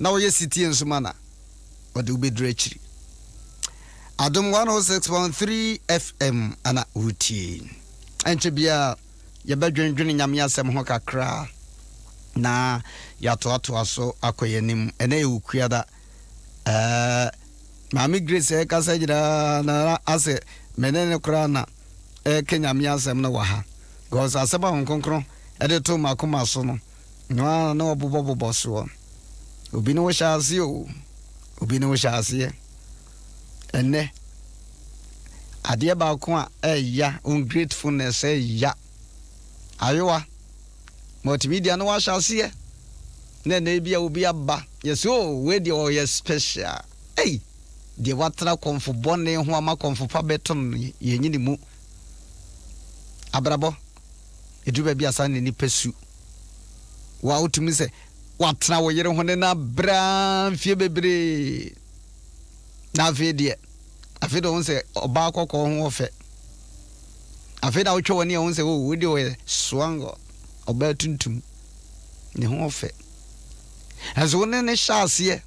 na we city nsumana ode ubedrechiri Adom 106.3 FM ana uti enche bia ye badwendwene nyame asem ho kakra na yato aso akoyenim ene ukuada Mami Grace kasa jira na ase menene kra na Kenya mi asem na waha because aseba nkonkron ede to makoma so no na obobobo so obi no hyaase o obi no hyaase enne ade ba ko a ya ungratefulness ya ayowa multimedia no hyaase na bia obi aba yeso we dey o special hey de watra konfo bone ho ama konfo pa beton yenyini mu abrabo eduba bia san ni pesu wa utumi se watra wo yere ho ne na bra fie bebre na fie de afi do se oba kokko ho ofe afi da wotwe woni ho se wo de wo swango oba tuntum ne ho ofe azo ne shaase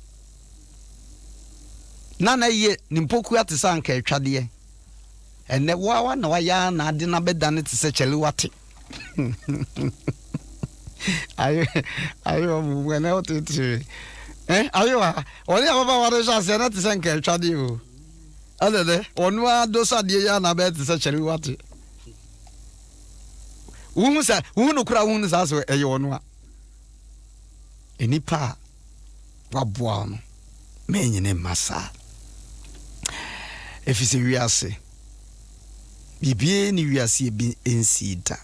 Nana ye nimpoku atisa nka etwade enne wa na waya na ade na bedane tise chele wate ayo mwene otiti ayo oni ababa wa chance na tise nka etwade o alele onu adosa de ya na be tise chele wate unu kura unu sa so eye onu a enipa waboa no menyene masa efise wiase bibie ni wiase bi ensida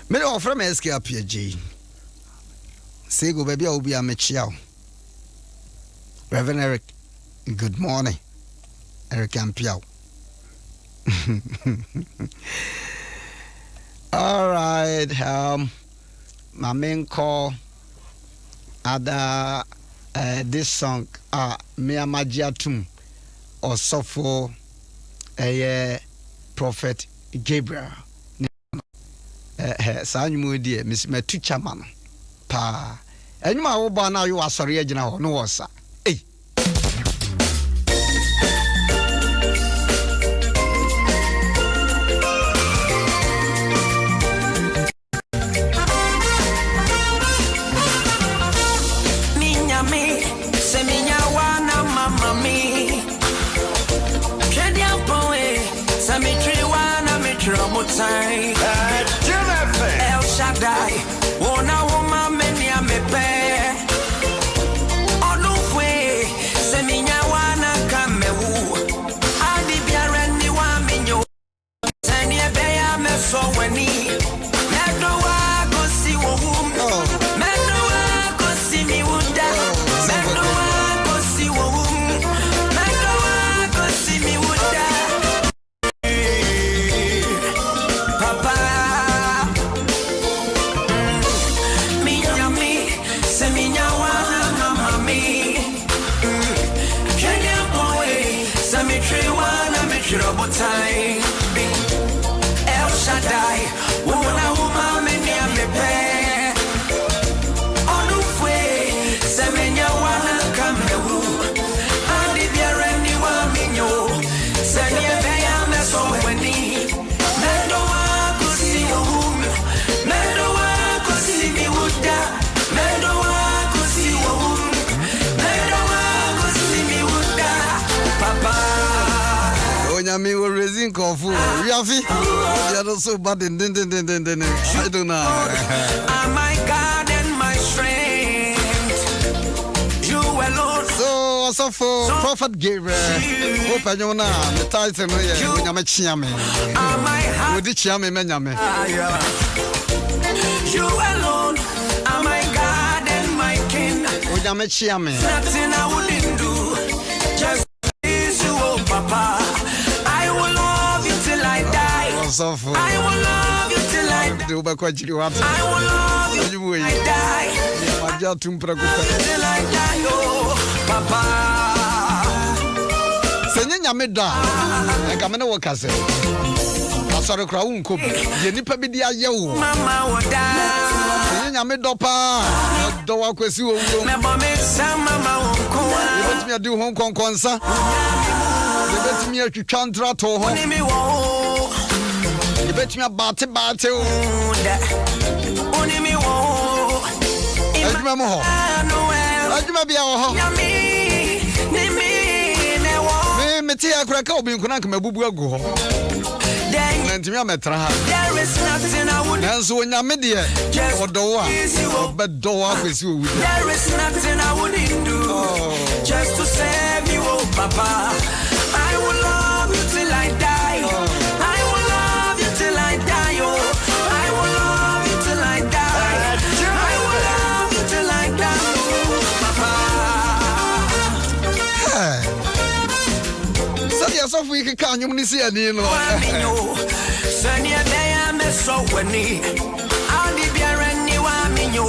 me offer me SK Appiagyei say go baby obi amechiao Reverend Eric good morning Eric Ampiao all right my main call ada this song me amajiatum osofo prophet Gabriel sanyu die mismetu chaman pa enyuma wo ba na yo asori agina ho no wosa El Shaddai, wona woma menia mepe. Onufwe, seminya wana kamewu. Adi biara ni wa minyo. Seni ebeya meso weni. Medo wa gosi wohum. Medo wa gosi miwuda. Medo wa gosi wohum. Medo wa gosi miwuda. El Shaddai, wona woma menia mepe. Onufwe, semenya wana kamewu. Adi biara ni wa minyo. Senya beya meso weni. Mendo wa kusi wohum. Mendo wa kusi miwuda. Mendo wa kusi wohum. Mendo wa kusi miwuda. Papa Nyame we raising kofu yafi ya do so bad den I don't know my God and my strength you alone so for prophet Gabriel open you na the title no ye nyame chiame we di chiame me nyame you alone are my God and my king nyame chiame nothing I wouldn't do just is you oh papa I will love you till I die. I will love you till I die. I will love you till I die. Till I die, oh, Papa. Senye nyame da. Enkamene wakase. Asore kra unko. Ye nipa bi dia ye wo. Mama woda. nyame dɔ pa dɔ wa kwesi wo wo me mama sama ma wonko yebetimi adi ho konkonsa yebetimi atwitwa ntra to ho oni mi wo yebetimi abate o oni mi wo adwuma mo ho adwuma bia wo ho ni mi ne wo me ti akura ka obi nkuna nka mabubu agu ho ntimi ametra ha there is nothing I would nanso onyame de odo a obedo akwesi owu there is nothing I wouldn't do just to save you, oh papa. I will love you till I die. I will love you till I die. Oh, I will love you till I die. I will love you till I die. Oh, papa. Say yourself we can count you when you see any no. Sanya beya me so weni. Adi biara ni wa minyo.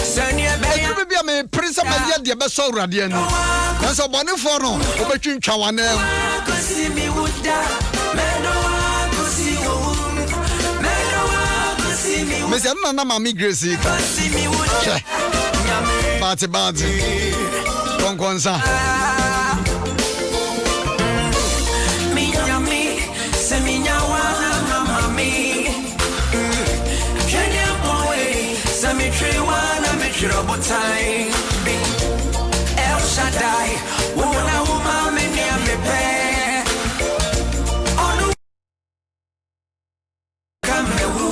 Sanya beya you be me prince of media de be so rade ani. Na so bone for no obetwintwa wane. Kosi mi wuda. Me no wa kosi wo. Me no wa kosi mi. Me say na mama grace ka. Kosi mi wuda. Nyame. Bati. Konkonsa. Mi nyame. Se mi nyawa mama mi. Kenya boy. Se mi trewa na mi chirobotai. El Shaddai. Wona wuma me ni amepe. Onu kamewu.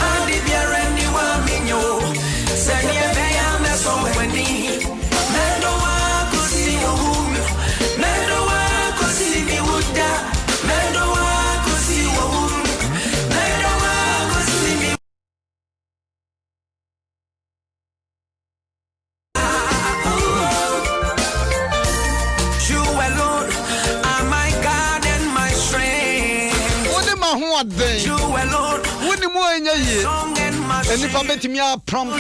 Adi biara ni wa minyo. Sani ebeya me so weni. Mendo wa kusi wo. Mendo wa kusi mi wuda. Mendo wa kusi wo. Mendo wa kusi mi. You alone are my God and my strength. Woni ma ho aden. You alone, Woni mo enya ye. song and my Eni pa strength. betimi a prompt.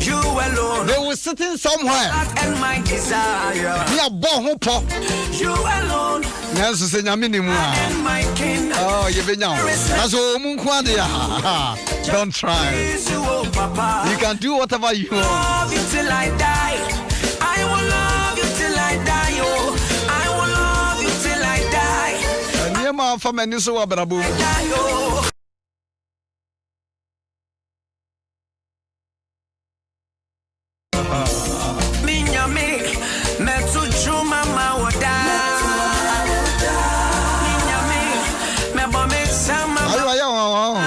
You alone, They were sitting somewhere. God and my desire. Me abo ho po. You alone Nanso se nyame ni mu a. and my king. Oh, you be now. That's all mun kwade ya. Don't try. Is you, oh Papa. You can do whatever you want. Love you till I die. I will love you till I die. Oh, I will love you till I die. Niema fa mani so wabrabo. Die, oh. Minyame, metu chuma mawoda. Minyame, mebome sama. Ayo wa.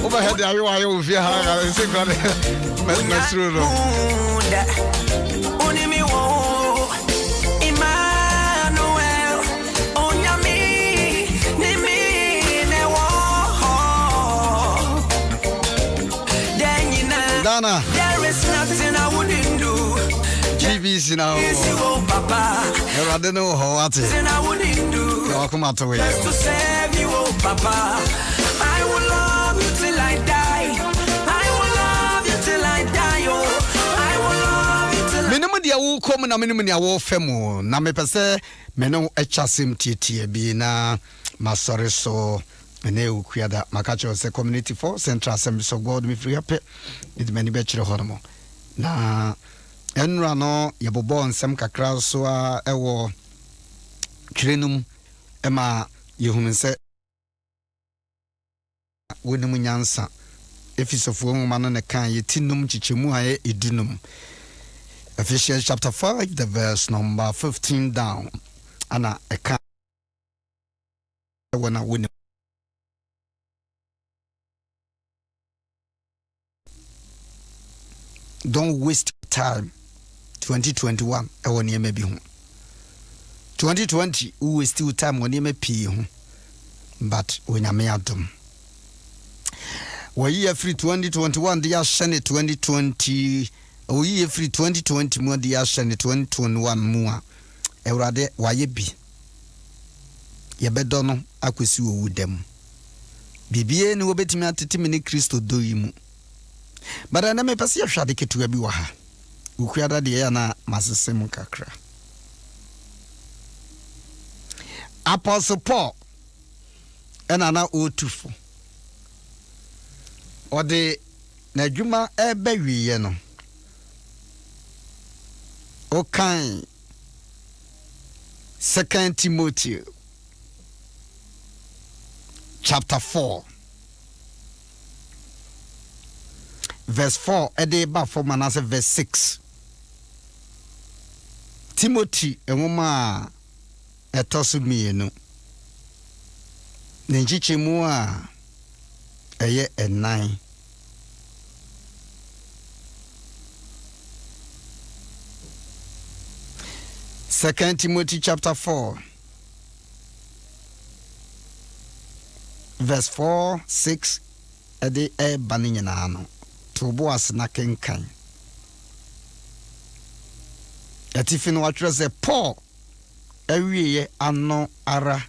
Overhead ayo fi ha se kwa mesro no. Unimi wo, Emmanuel, onyami, nimi ne wo. Dana, There is nothing I wouldn't do. GBC now. Yes, you, oh Papa. You already know how it is. Nothing I wouldn't do. You come out away. Just to save you, oh Papa. I will love you till I die. I will love you till I die, oh. I will love you till I die. Minimum dia wo kom na minimum dia wo fem na me pese me no echasem tietie bi na masori so ene ukuada makacho se community for Central Assembly of God me free happy it many be chire hono na enra no yebobo nsem kakra so a ewo twirenum ema yehunu se wonum nyansa efisofo nwoma no ne kan yetinum chichemu aye edunum Ephesians chapter 5 the verse number 15 down ana eka wana woni don't waste time 2021 ewo ne bi hu 2020 we waste time woni me pii hu but onyame adom we year free 2021 dia shane 2020 we year free 2020 mo dia shane 2021 mu a ewrade waye bi ye bedo no akwesi owu dem bibie ni wobetimi atete ni Kristo do yi mu bara na me pese ye hwade ketua bi wa ha ukuada de ya na masesem kakra Apostle Paul ena na otufo ode na dwuma ebe wiye no okan 2 Timothy chapter 4 verse 4 ede ba for manase verse 6 Timothy enwoma etosu mienu nenchichemu a eye enan Second Timothy chapter 4 verse 4 6 ede bani nyina no tobo asna kenkan atifi no watwere se Paul awieye ano ara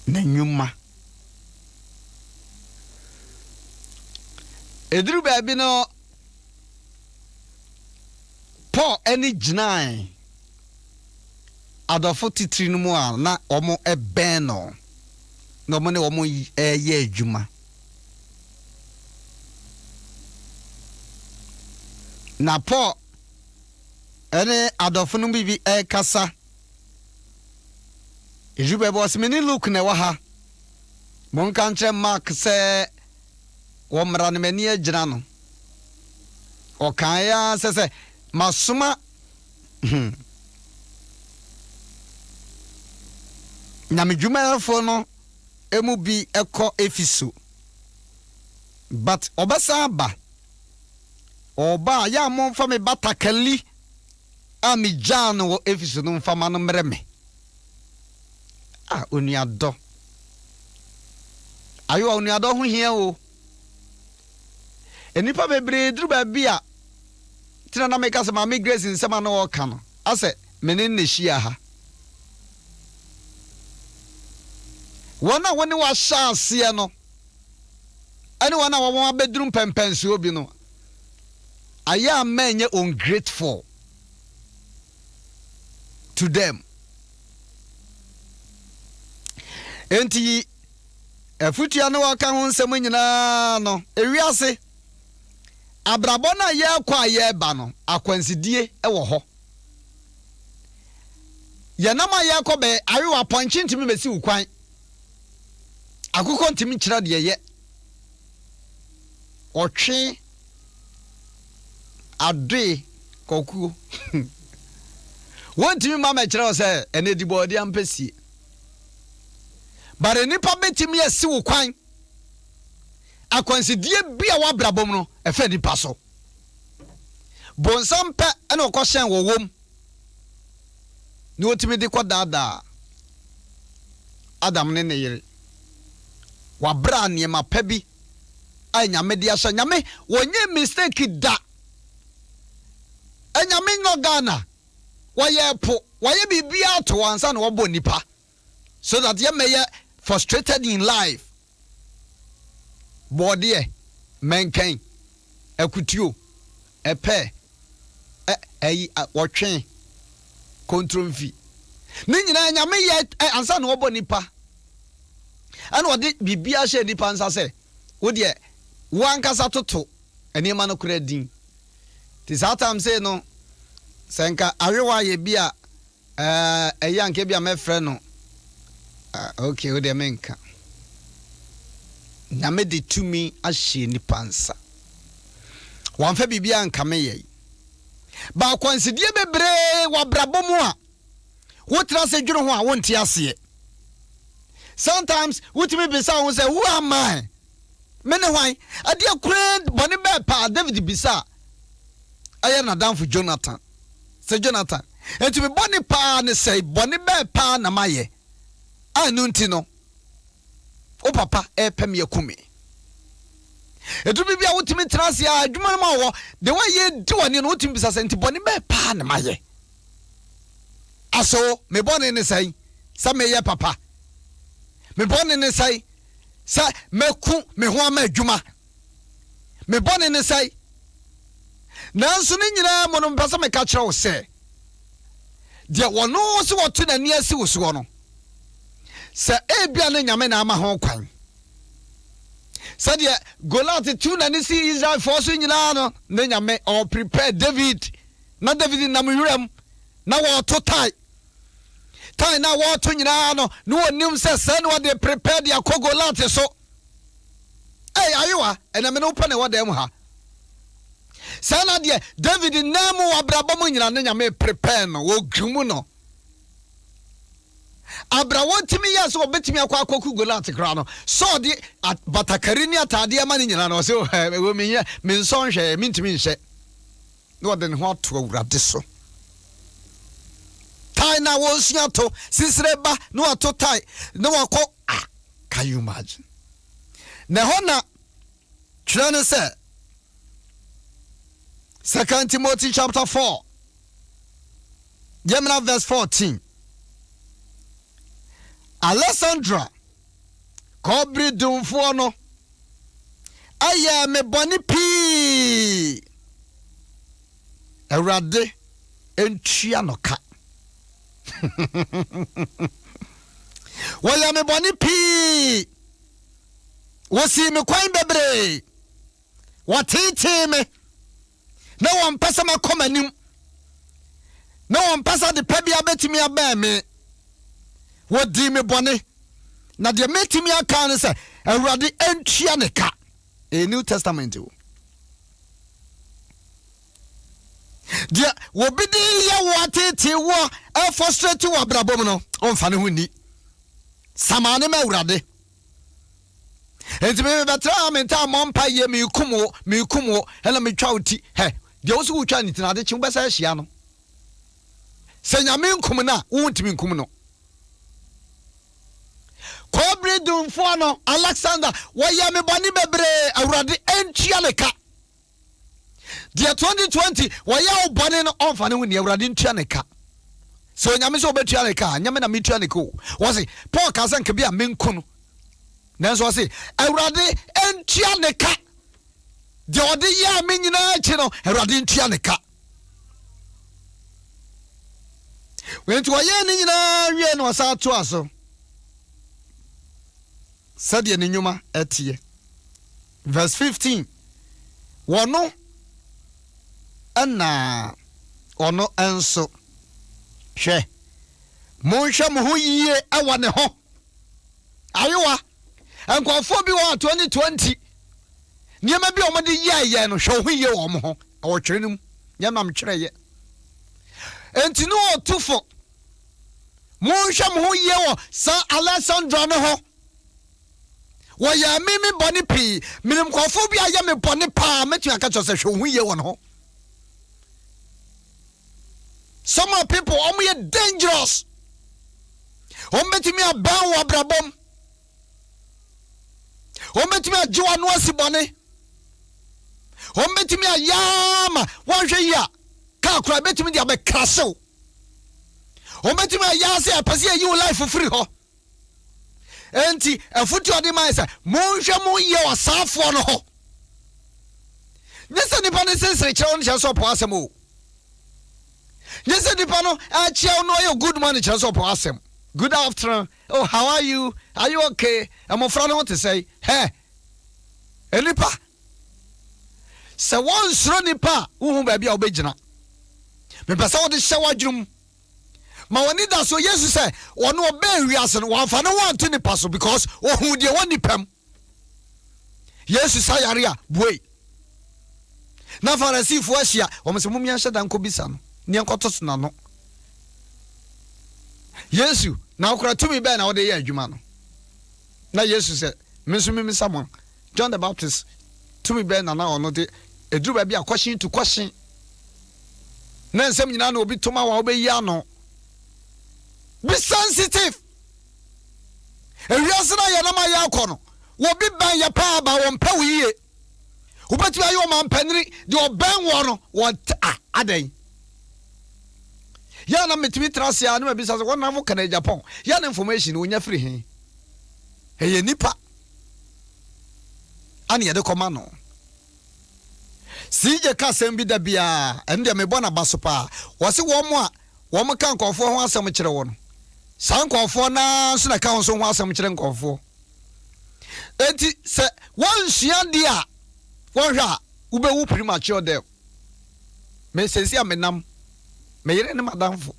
na nyuma edru baabi no Paul any gnai adofo titiri no mu a na omo eben no na omo ne omo ye adwuma na Paul ene adofo no bibi kasa ejube boss meni look na wa ha mon kan tre mark se wo mra ne mani agyina no o kan ya se masuma na medwuma fo no emu bi ekọ efiso but obasa ba oba ya mo fa me batakali ami jan wo efiso no fa ma no mreme oniado ayo oniado ho hia o enipa bebre dru ba bia tina na meka se ma me grace nsema no wo ka no ase menen ne hia ha wona woni wa sha ase no ani wona wo bedrum pempense obi no aya menye ungrateful to them enti afutua no waka ho nsem nyina no ewiase abrabo na ye kwa ye ba no akwansidie ewo ho ye na ma ye ko be ayewa ponchi ntimi besi ukwan akukọ ntimi kira de ye otwe ade kokuo wontimi mama kira o se ene dibodi ampesi bare nipa betimi esi ukwan akwansidie bia wa brabom no efe nipa so bonsam pe ene okọhyen wowom ni otimi de kodada Adam ne yire wa bra ne ma pa bi ay nyame de ahya nyame wonye mistake da anyame no Ghana waye po waye bibia to ansa na wobo nipa so that ye may frustrated in life body menken akutuo epe wotwen control fee ni nyina nyame ye ansa na wobo nipa ana wode bibia hye nipa ansa se wo de wankasa toto enema no kura din ti satam say no senka awewa ye bia eyanke bia mefre no okay wo de menka na me de tumi ahye ni pansa wanfa bibia anka me ye ba kwansidie bebre wa brabomu a wo tra se dwuro ho a wonti ase sometimes wotimi bisa won say who am I me ne hwan ade akure boni be pa David bisa aye na danfo Jonathan se Jonathan etimi boni pa ne say boni be pa na maye anu nti no o papa pem yakumi etu bibia wotimi trase a adwuma ma wo de wa ye di woni no wotimi bisa senti boni be pa na maye aso me boni ne say sa me ye papa me boni ne say sa meku me ho ama adwuma me boni ne say nanso ne nyina mo no mpasa me ka kire wo se de wono so woto na ni asi wo so no se ebia na nyame na ama ho kwan said ye Goliath two na see Israel force nyina no na nyame or prepare David na David na muhurem na wo to tie na wo to nyina no no onim se se no they prepare their Goliath so hey ayiwa ena me no pa na wo dem ha sana de David na mu abrabom nyina na nyame prepare no wo gumu no Abrawo timi ya so obetimi akwa akoku Goliath kra no so de batakari ni atade ama ni nyina no so we menye menson hwe mintimi nhye no de ne ho to awurade so tai na wo sua to sisire ba no ato tai no wako can you imagine na hona twa no say 2 Timothy chapter 4 Gemina verse 14 Alessandra Kobri dumfo no aya me boni pi Awurade entua no ka waya me boni pi wosi me kwan bebre watete me na won pesa makomanim na won pesa de pebia betimi aba me wodi me bone na de metimi aka ne se Awurade entua ne ka a New Testament wo dia wo bidi ya watete wo e frustrate wo abrabom no onfa ne ho ni samane ma Awurade enti me betra menta mompa ye me kumo hela me twa oti he de wo so wo twa ni tinade chi wo besa hia no se nyame nkum na wo ntimi nkum no Kobri dumfo no Alexander waya me bani bebre Awurade entua ne ka dia 2020 waya obane no onfa ne ho ni Awurade entua ne ka so nyame so obetua ne ka nyame na metua ne ko wo se Paul ka san ka bia menku no nanso wo se Awurade entua ne ka de ode ya me nyina chi no Awurade entua ne ka wenti waya ne nyina wie no sa to aso Sadia ni nyuma etie verse 15 wono ana ono enso hwe monhwe mo ho yie awa ne ho ayewa enkwafo bi wa 2020 niema bi omode yeye no hwe ho yie wo mo ho awotwerenim nyamam kyereye enti no otufo monhwe mo ho yie wo sa Alessandra no ho waya mimi boni pi minim kwafo bi aya me boni pa metu aka cho se hwe hu ye won ho some people are dangerous betimi aban wa brabom betimi ajiwa no asibone betimi ayama wanhwe ya ka kura betimi dia be krasew betimi ayase apase yi life free ho enti afutu ade man say monhwe mo ye wasafo no ho nyese nipa ne sensere kire no cheso po asem o nyese nipa no a kire no ye good man cheso po asem good afternoon oh how are you okay am fra no to say hey enipa se won sro nipa wo ba bia obegina me pesa wo de hye wadwum ma woni da so Jesus say ono obe wiase no wanfa no want ni paso because ohun de woni pam Jesus say yare a boy na Pharisee fo ahia wo mse mumia hye dan ko bisa no ne enkoto so na no Jesus na okra tumi be na wo de ye adwuma no na Jesus say me someone John the Baptist tumi be na ono de eduru ba bia kwashin to kwashin na nsem nyina na obi toma wa obeyi ano. Be sensitive. Ewiase na ye na ma ya akono. Wo bi ban ya pa ba wo mpa wiye. Wo beti ayo ma mpaniri de oban wo no wo adan. Ya na metimi trase ya na bi sa wo na vo kana Japan. Ya na information onya free he. Eye nipa. Ani ye de koma no. Sije ka sem bi da bia ende me bona basopa. Wo se wo mo a wo mo kan kofo ho asem kire wo no. Sankofo na so na kan so ho asem kire nkofo. enti se one sua dia one hwa ube wu premature death me sesi amenam me yere ne madamfo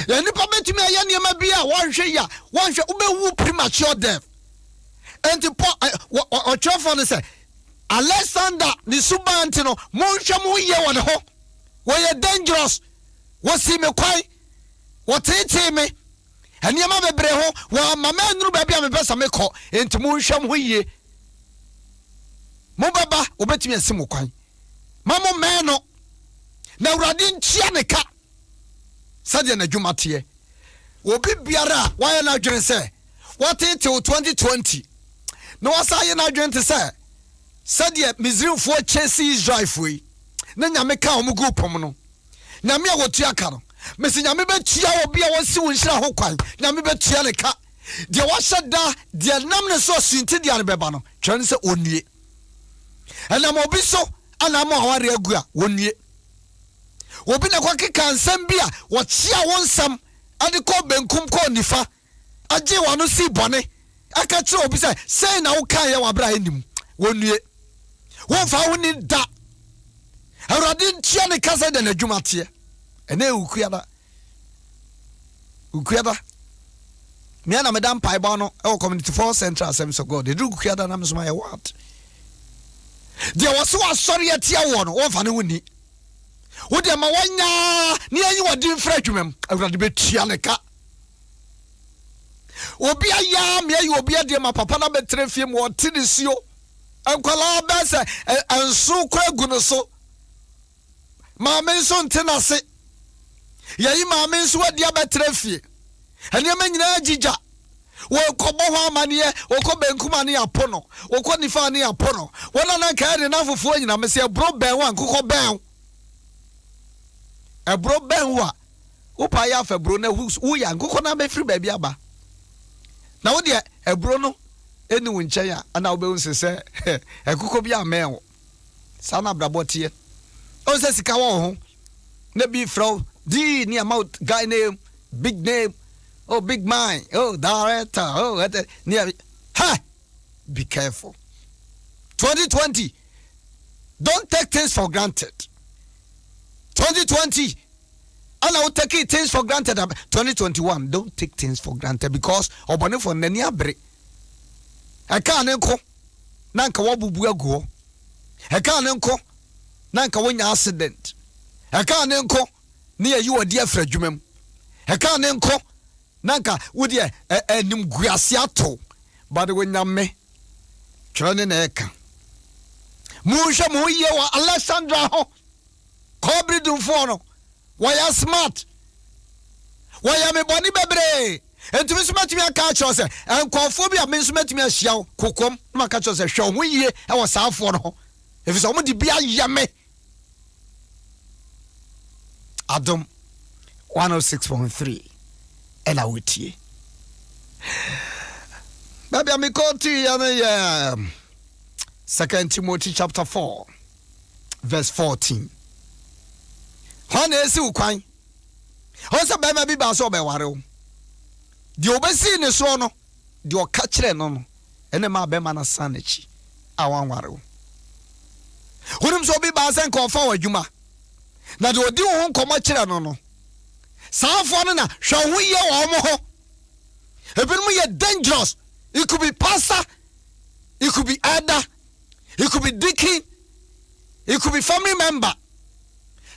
ya nipa betimi aye niam bia one hwe ya one hwe ube wu premature death enti o chofo ne se Alexander ni subanti no monhwe mo ye won ho wo ye dangerous wo si me kwai wo tete me aniama bebre ho wo mama nuru ba bia me pesa me ko enti monhwe mo ye mo baba obetimi asim kwan mamo me no na urade ntia ne ka sade na dwumate obi biara wa na adwene se what till 2020 no wasaye na adwene te se sade Misraim fo chase Israel foi na nyame ka o mugu pom no nyame a wotua ka no mesi nyame betua obi a wasi wonhira ho kwan nyame betua ne ka de washada de nam ne so sunti de an beba no twene se onue ana mo bi so ana mo aware agu a wonue obi na kwa keka nsam bia wo chia wonsam ade ko benkum ko nifa agye wano si bone aka kire obi say na wo kan ye wabra enim wonue won fa woni da awrade ntia ne kasa de na dwumate ene ukuada me na madam paiba no e community for central assembly of God de ukuada na msoma ye what de waso asori atia wo no won fa ne woni wo de ma wanya ne anyi wodi mfra dwumam awrade betua ne ka obi aya me ayi obi ade ma papa na betre fie mo tinisio ankwala bese ansu kwa guno so ma men so ntenase yayi ma men so ade abetre fie ene ma nyina agija wo kobo ho amane wo ko benkuma ne apono wo ko nifa ne apono wona na ka de na fufu nyina me se bro ben wa nkoko ben e bro ben wa wo pa ya fa bro na wo ya nkoko na be free ba aba na wo de e bro no eni wo nche ya ana wo be unse se ekoko bi amen sana brabotie o se sika wo ho na bi fro di ni amount guy name big name oh big mind oh director oh near ha be careful 2020 don't take things for granted 2020 and I will take things for granted 2021 don't take things for granted because obone for nani abre e ka ne nko na nka wobubu aguo e ka ne nko na nka wonya accident e ka ne nko ne yi wodi afra dwumam e ka ne nko nanka wodi enim guase ato but wonya me twene na eka muhwe mo ye wa Alexandra ho kobridum fo no waya smart waya me boni bebre entumi sumatimi aka cho se enkofo bia me sumatimi ahia kokom na aka cho se hwe ho ye e wo saafo no efisa omo di bia yame Adom 106.3 ela wetie baby am koti ya 2 Timothy chapter 4 verse 14 hone esi ukwan hosa ba ma bi ba so be ware o di obesi ne so no di o ka kire no no ene ma be ma na sanachi awan ware o hunum so bi ba sen ko fa wadwuma na di odi wo nkomo kire no no saafo no na hwe ho ye wo mo ho ebinum ye dangerous. It could be pastor, it could be elder, it could be deacon, it could be family member.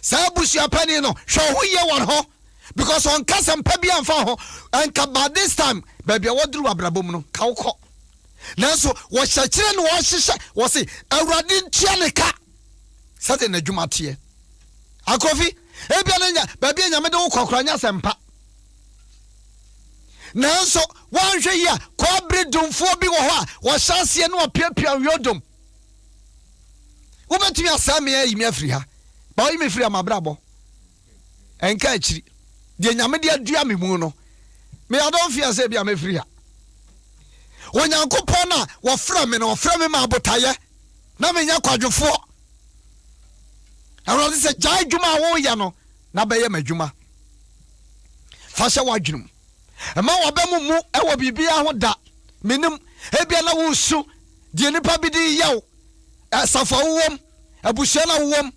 Sabushi apani no hwe ho ye wo ho because on kasam pabi amfa ho and by this time baby wodru abrabom no ka wokọ nanso wo hyakire no wo hyehye wo se awurade ntia ne ka sate na dwumate akofi ebia na nya baby nyame de wo kokora nya sempa nanso wanhwe ya kobre dumfo bi wo ho a wo hyase no opiapia wiodom wo betumi asame ayi me afri ha ba wo me firi amabrabo enka akiri de nyame de adua me mu no me adon fia se bia me firi ha onyankopon na wo fra me no wo fra me ma abotaye na me nya kwadwofo awro se jai dwuma wo ya no na be ye madwuma fa hye wadwunum ema wo ba mu e wo bibia ho da menim ebia na wo su de nipa bi di yaw asafa wom abusua na wom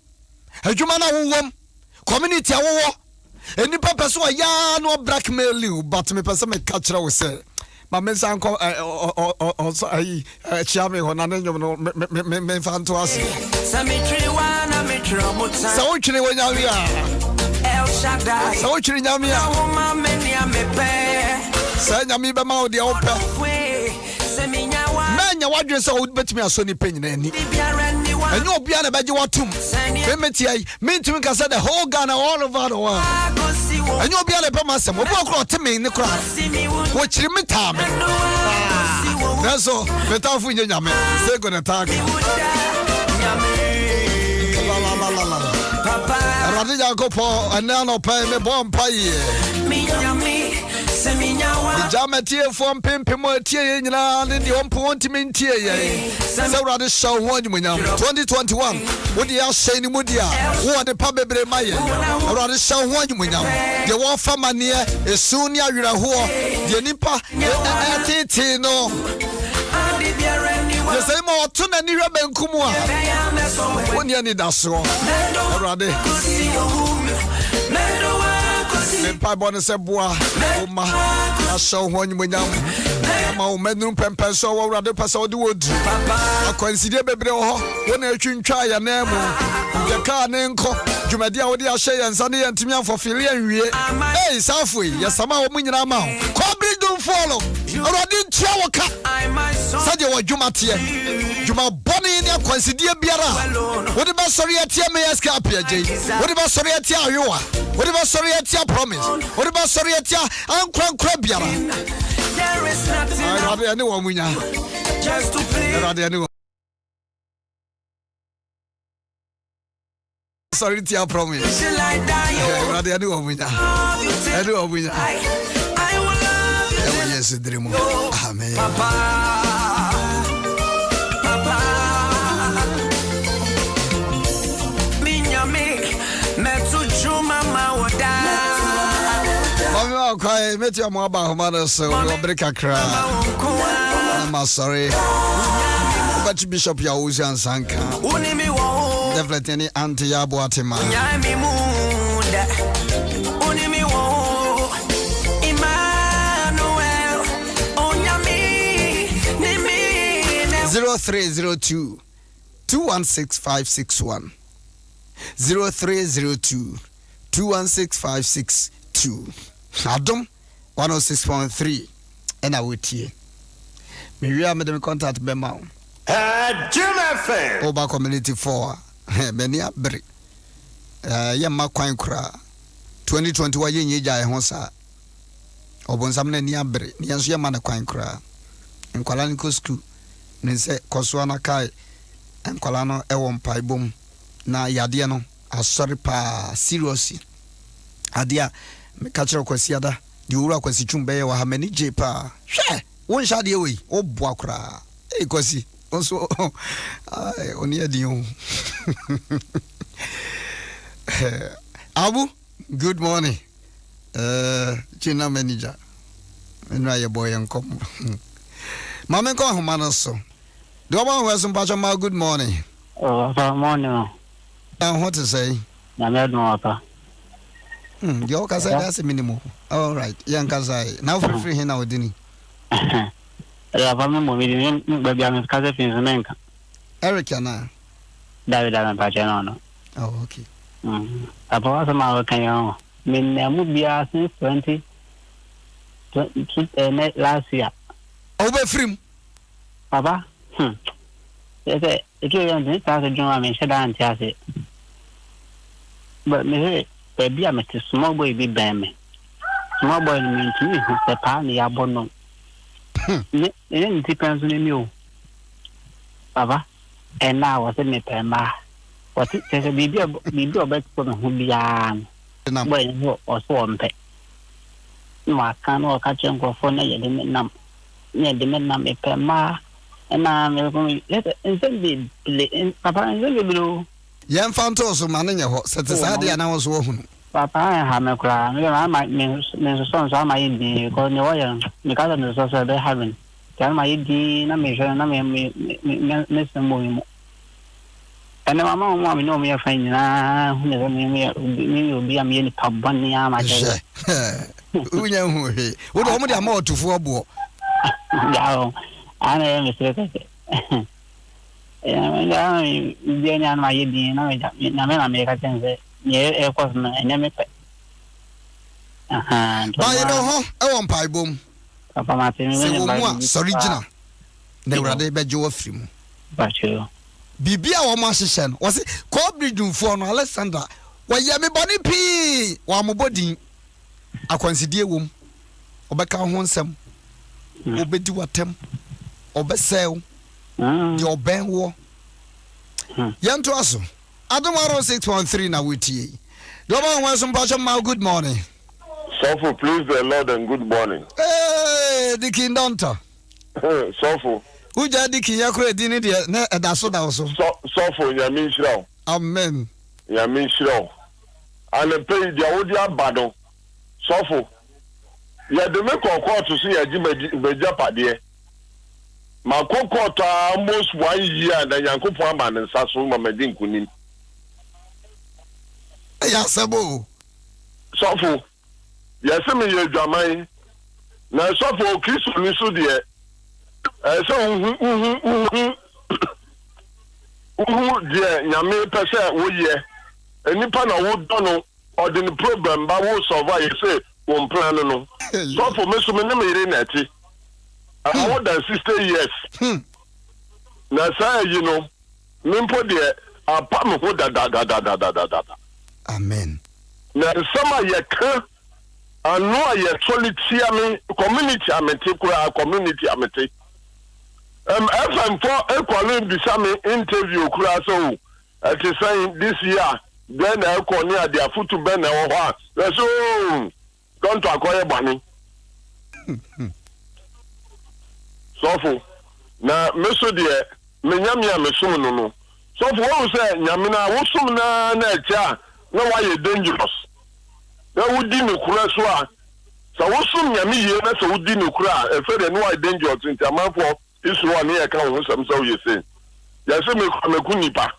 adwuma na wom community awowo enipa person ya no blackmail you but me person me catch ra we say ma me san ko ai chiame ho na nyom no me fanto ase sa wo twene wonyame a El Shaddai sa wo twene nyame a sa nyame be ma wo de opa manya wadwe sa wo betimi aso ni penyina ani enyo obia na beje watum femeti ai mentumi ka say the whole Ghana all over the world enyo obia na be masem obo akro teme ni kra wo chiri metame naso betafu nyame say go na tag papa radi jakopo anano pa me bompa ye Jamatie from Pimpimo Tia Yina and the Ompontimin Tia Yay. Sarah show 2021. What the ass saying Mudia? What the Pabe Maya? Rather show 1 million. The one from Mania is soon Yahoo. The Nipa Tino. The same or Tuna Nira Ben Kumua. When you need us, rather. Pai bona se boa oma aso hon munyam ma o menum pempen so wo rade pasa ode wodu akwansidie bebre ho wona atwintwa ya na mu ye ka ne nko dwumade a wode ahye yensa ne yentimi afofile anwie ei safo ye sama wo munyina ma ko bridum follow rade tia wo ka sade wo dwumate dwuma boni ne akwansidie biara wode ba sori atia me S.K Appiagyei wode ba sori atia ayowa wode ba sori atia promise what about sorry at ya? I'm crab biara. There is nothing. I rather anyone win ya. Just to play. Rather anyone. Sorry to your promise. Rather anyone win ya. Anyone win ya. I will love you. Yes, dream. Amen. Papa. Minyame. Metu chuma mawoda. Okay, met your mobile mother, so we'll break a cry. I'm sorry. But Bishop Yahuzian Sanka. Definitely any anti Yabuatima. Emmanuel, 0302 216 0302 216 Adom 106.3 and I would hear. Maybe I made them contact Bema. Adom FM. Oba Community 4. Many a break. Yamma Quine Cra 2021 Yin Yaya Honsa. Obon Samne Niabre, Nias Yamana Quine Cra. And Colanico School. Nise Koswana Kai and Colano Ewon Pai Boom. Na Yadiano. A sorry pa seriously. Adia. Me catch your kwasiada di ura kwasi chumbe wa hameni jepa hwe won sha de we o boa kra e kwasi onso ai oni adion Abu good morning China manager enra ye boy enkom mama ko ahoma so do ba we so mpacho ma good morning good morning what to say na me do apa Yo kasa that's a minimum. All right. Young kasa. Now for free here now Dini. Ya fami mo mi ni baby am kasa fin menka. Eric na. David am pa no. Oh okay. Apa wasa ma kan yo. Min na mu bia since 20 last year. Over free. Papa. Ese yo ni ta se joma me sheda antiase. But me baby I'm a small boy be bame. Small boy mean to me the pan ya bono. It depends on you. Papa. And now was in me pema. What it says a baby back from who be an when or so pay. Ma can or catch and go for near the num. Near the men me pema. And I'm going to let it Papa and blue. Yan Fantos manning your set aside and I was walking. Papa, I have a cry. I might mean sons are my Indian because no one because of the social they haven't. Tell my D, na me, Mr. And my mom, know me a friend, who never will be a mere top bunny. My What are more to 4 board? I am mistaken. Yeah, my idea, no, American, yeah, of course, I never. But you know, I want pie boom. Papa Martin, original. They were there by Joe Film. But you. Bibia wa mashishen was it Cobridge for no Alexander. Why ya me body pee wa mo body akwansidie wom obeka ho nsem obedi watem obesel the oben wo yanto aso Adom 106.3 na wetie Doba won some passion ma good morning. Sofo, please the Lord and good morning. Hey, the king donta. Sofo. Who jadi king yakure dini de na edaso da so. Sofo yamin shiraw. Amen. Yamin shiraw. And pay dia odi abado. Sofo. Ya de me kokko to see ya ji beja pade. Ma kokko to almost 1 year na Yankopon ama ne nsa so ma medin kunim. Ya sabo. Sofo. Yes, me ye dwamai. Na sofo Kristo ni so de de nyame pese wo ye enipa na wo dono ordinary problem ba wo survive say wo plan no sofo me so me na me ire na ti more than 60 years na say you know me mpo de apa me ho da amen na sama ye ka anu ye solidity am community amete kura community amete FM for equally bisame interview kura so it is saying this year then I call near their foot to ben or so don't to acquire money so na meso de menyamia mesum no so for what say nyamina wosum na etia na why dangerous na wudi no kura so a so wosum nyame ye na so wudi no kura e fe de no why dangerous nti amanfo isu wa ne ka ho sam so ye say ya se me kunipa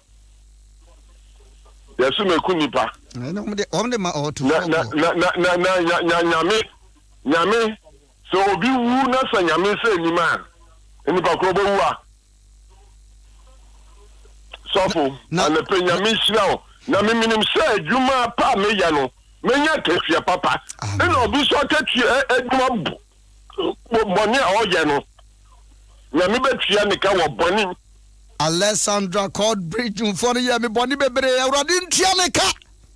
ya se me kunipa na omde ma otu nyame so obi wu na sa nyame se ni ma ni pa kro bo wu a sofo na le pe nyame shirawo na me minim se adwuma pa me ya no menya tefia papa na obi so tatu adwuma boni a oye no na me betua ne ka wo boni Alessandra called bridge for ya me boni bebre awrade ntua ne ka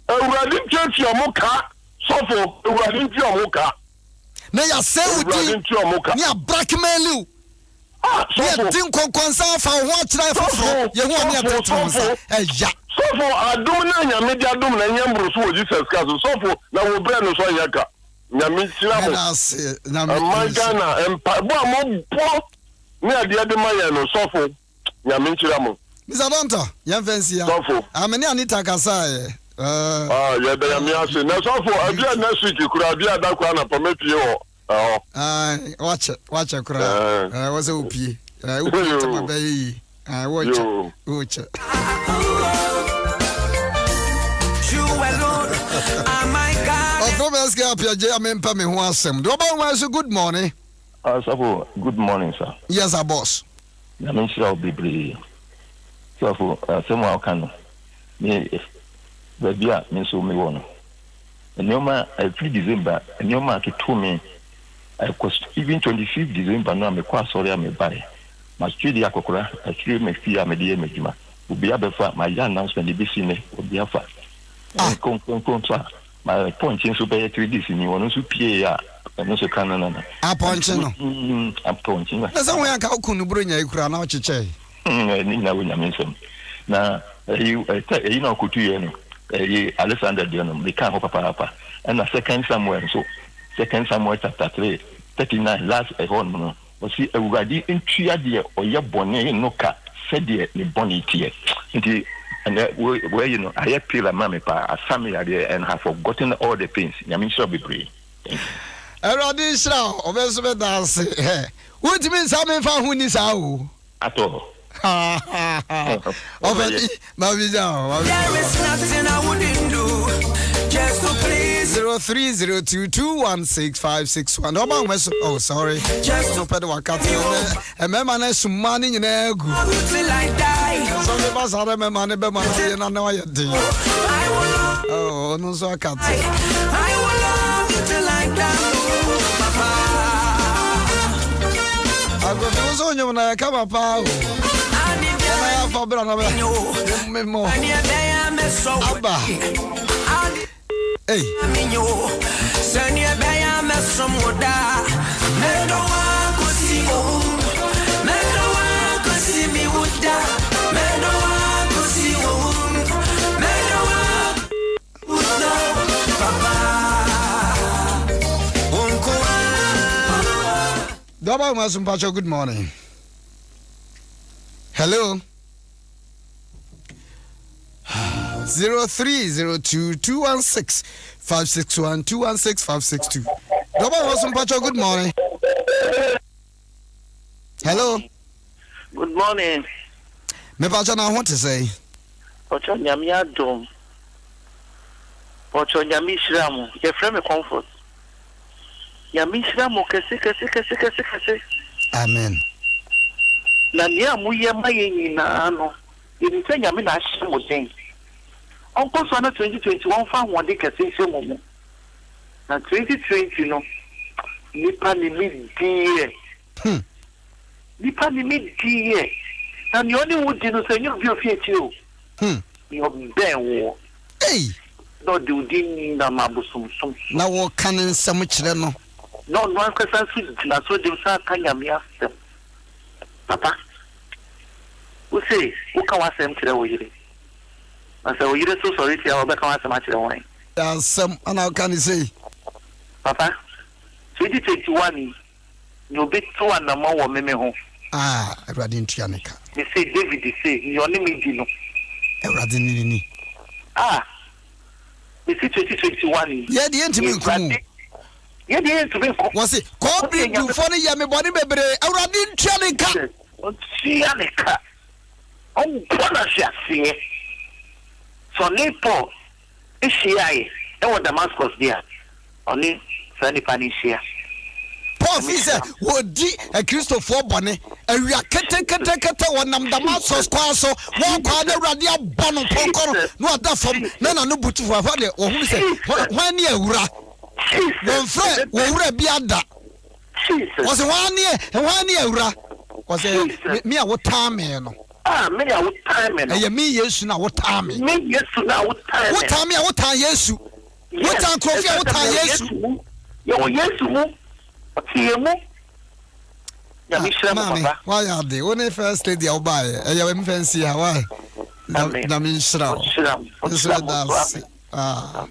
awrade ntua mo ka sofo awrade ntua mo ka na ya se wudi ni blackmail sofo tin konkonsa fa ho akira fofo ye ho ni atetu eja sofo adom na nyame di adom na nyambro so Jesus Christ sofo na wo bre no so yaka nyame tira mo na magana empa bo ambo ni ade de maye no sofo nyame tira mo Mr. Donta yan fancy ya sofo amene anita kasa ya da yame ase na sofo abia next week kura abia da kwa na pamepie wo watch kura was opie opie to mabai watch Pastor S.K Appiagyei amempa me ho asem. Do ba wan so good morning. Sir, good morning, sir. Yes, sir, boss. I mean, sure, be so for someone can me baby, me so me one. And your man, I 3 December, and your man to me, I was even 25th December, no, I'm quite sorry, I'm a buy. My studio, I feel me fear, me dear Majima. Will be able to my young announcement, the business will be a fact. My point in super 3 days in you want to pay. No so canana. Aponche no. Aponche. Na so we aka okunu bro nya ikura na ocheche. Ni na we nya mensem. Na you know kutu ye no. Alexander de no. They can't papa. And the second Samuel chapter 3 39 last one no. O si ewurade ntua de oye bone no ka said de ne bone tie. Nti and where you know I appeal a mama pa asami and have forgotten all the things. Nyame sure be pray. Eradi shra obeso be dance. What means how me fa hu ni sa o? Ato. Over Mavija. There is nothing I wouldn't do just to please. 0302216561. Oh, sorry. Just to pay the wakati. A man has money in a good. till I die. Some of us are a man, and I know I did. Oh, no, so I can't. I will love you till I die. I go to Sonia when I come up. For brother, more. Abba. Hey. Send your bayam some water. Never one could see you. Never one could see me with that. Never one could see you. Never one would know. Papa. Double Masumpacho, good morning. Hello. 0302216561216562. Double Masumpacho, good morning. Hello. Good morning. Me pacha na want to say. Ocho nyami Adom. Ocho nyami shiramu. Your friend me comfort. Nyami shiramu kese. Amen. Na niya muye maye nyina ano. Ini se nyami na shiramu den. Onko so na 2021 fa wonde kese shiramu. Na 2020 no. Nipa ni mi diye. Nipa ni mi diye. Na ni oni wudi no se nyu bi ofie ti o. Yo ben wo. Hey. No di udi na mabusum. Na wo kan nsam kire no. No kwasa su na so dim sa kanya mi asem. Papa. Wo say, wo ka wasem kire wo yire. Na say wo yire so sorry ti a wo be ka wasem kire wo. Ya sam ana kan say. Papa. 2021 no be to na ma wo meme ho. Ah, Eradi ntuaneka. Me say David say, you ni me di no. Eradi ni. Ah. Me say 2021. Yeah, the entime kumu. Yeah, the entime kumu. Was it? Ko bi du for the yame body bebre. Eradi ntuaneka. Ntuaneka. On bona sia. So nipo ishiai. E wo Damascus dia. Oni sani panisia. Paul said, "Wodi a Christopher Bonne, a ria kete wonam Damascus kwaso, won kwa na radia bono ponkoro, no da fom, na no butu for fa de ohun se, wan ne awura. Won fre, wo wura biada. Was wan ne awura. Was me a wo time no. Ah, me a wo time no. E me Yesu na wo time. Me Yesu na wo time. Wo time a wo time Yesu. Wo time kofi a wo time Yesu. Yo Yesu mu. Otiemu. Ya mi shira papa. Why are they? When first lady au buy, ya we fancy Hawaii. Na mi shira. Ah.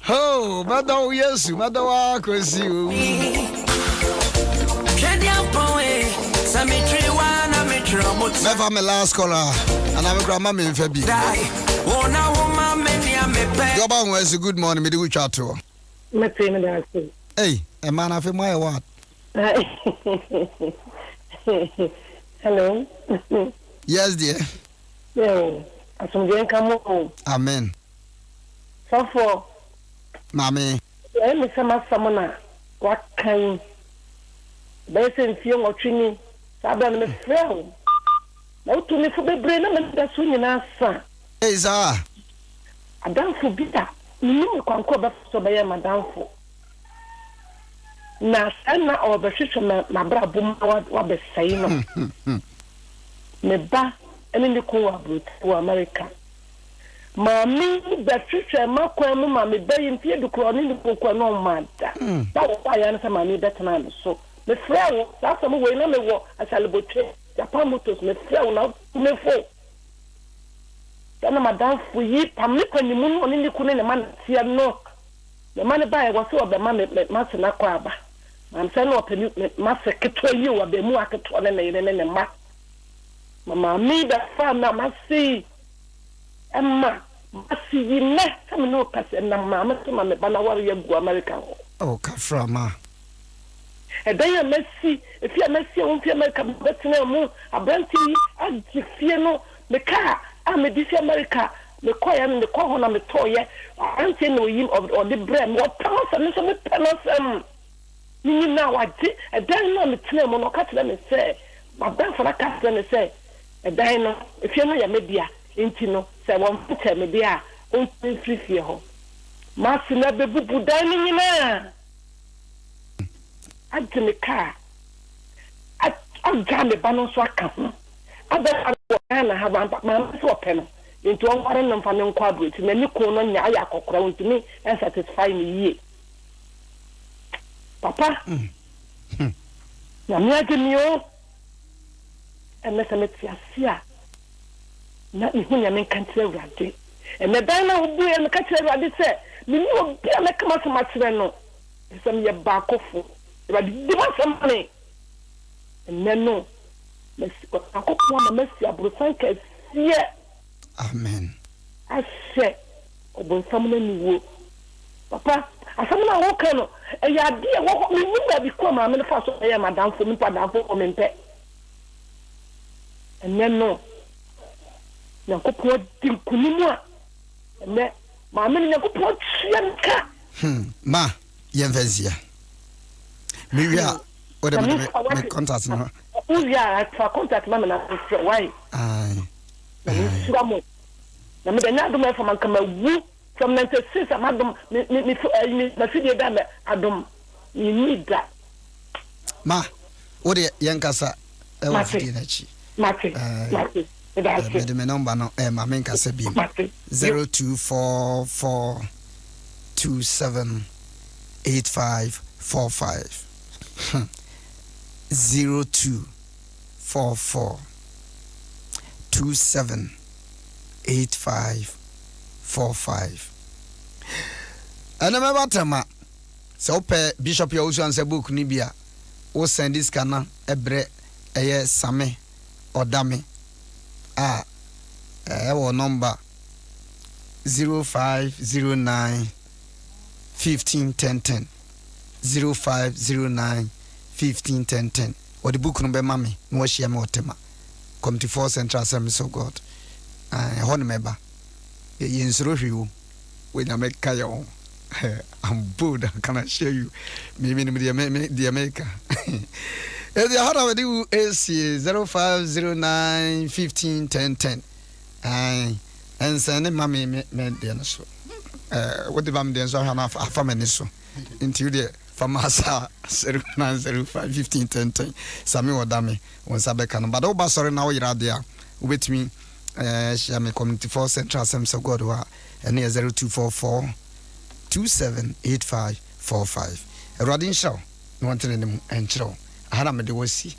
Ho, madam Yesu, madam wa kwesi o. Never my last caller, and I'm grandma me Febi. Your bang was a good morning, me do chat to. Hey, a man of my what? Hello. Yes, dear. Yeah, I'm going to come home. Amen. So for Mammy, let me summon what kind. Basing few or training. Saban me friend. Now to me for the brain and that's when you answer. Hey, sir. I don't forget. You can't go back to buy my downfall. Na sana obeshisho na bra bum wa be sai no me ba ene ni ko wa America ma mi da twetwe makwa mu ma me ba yimfie du ko ni ko no ma da ba wo ya na ma mi betena no so me frɛ wo sa so mo we na me wo asalebotwe Japan Motors me frɛ wo na me fo kana madam fu yi pam ni kwani mu no ni ku ne man tia no the man ba e wo so be ma me na kwa aba I'm saying open master keto you wa be mu aketo ne ma mama mi da fa na ma si emma ma si ne come no pass na ma me to ma me bana wari gu America oh kaframa dan ya mesi efi amesi on fi America betena mu abranti agi fie no me ka a me di fi America me koya me ko ho na me toye anti no yim of the brand what pass and so me penos ni na waje dan na me tena mu no ka tena me say my brand for ka tena me say dan no efi no ya media enti no say won fita media on free fie ho masina bebubu dan ni nyina adne ka agame banon so aka ho ada na ha ban ma so peno into on kware no fa ne nkwa abrochi na ni ko no nya aya kokora ntumi en satisfy me yie papa na mi agemi o emesemeti asia na ihunya men kantre urade ene dan na obu e me kantre urade se mi ni obi a me kama so matre no sem ye ba kofo urade di ma semane ene no akoko ma mesi abrosan ka sie amen ase obonsam na niwo papa asam na wo kan no e ya de wo mi ni ba bi ko ma me fa so e madam fo mi pa dan fo o me mpe ene no na kopo dinkunimu a ene ma me na kopo chianka ma yenvazia mi wia o de me contact no uya fa contact ma na why ai suamo na me danya Adom FM kama wu from 96 amadom me na fidie da me Adom ni nida ma o de yenkasa e wa fidie na chi mate the number no ma men kasa bi 0244 278545 0244 278545 ana mabatama so pe bishop ya usu anse book ni bia o send this kana ebre eye same odame our number 0509 151010 0509 151010 or the book number mami no share me otema Committee for Central Assembly of God hon member yensuro hwiwo we na meka yo I'm bold, can I share you maybe the America the how we do is 0509 151010 and send mami me the so what the bam the so ha na family so into the famasa 0905 151010 sami odame won sabeka no but oba sorry na wo yira dia with me share me Community for Central Assembly of God wa and 0244 278545 Rodin show no want to them and show ahana me de wosi